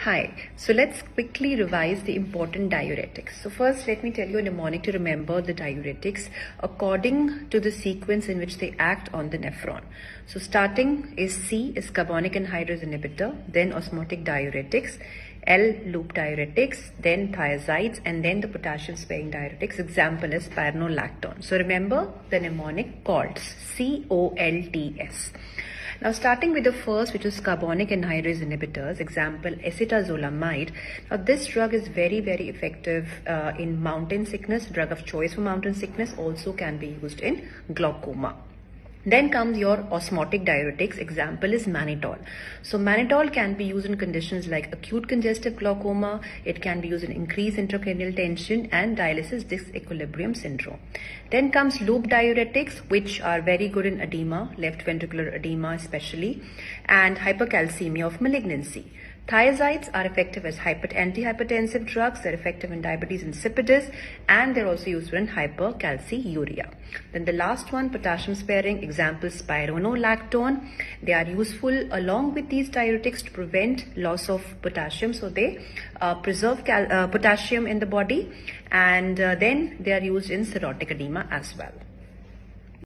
Hi, so let's quickly revise the important diuretics. So first, let me tell you a mnemonic to remember the diuretics according to the sequence in which they act on the nephron. So starting is C is carbonic anhydrase inhibitor, then osmotic diuretics, L loop diuretics, then thiazides, and then the potassium sparing diuretics. Example is spironolactone. So remember the mnemonic COLTS, COLTS. Now starting with the first, which is carbonic anhydrase inhibitors, example acetazolamide. Now this drug is very effective in mountain sickness, drug of choice for mountain sickness, also can be used in glaucoma. Then comes your osmotic diuretics, example is mannitol. So mannitol can be used in conditions like acute congestive glaucoma, it can be used in increased intracranial tension and dialysis disequilibrium syndrome. Then comes loop diuretics, which are very good in edema, left ventricular edema especially, and hypercalcemia of malignancy. Thiazides are effective as antihypertensive drugs. They're effective in diabetes insipidus, and they're also used in hypercalciuria. Then the last one, potassium sparing, example spironolactone. They are useful along with these diuretics to prevent loss of potassium. So they preserve potassium in the body, and then they are used in cirrhotic edema as well.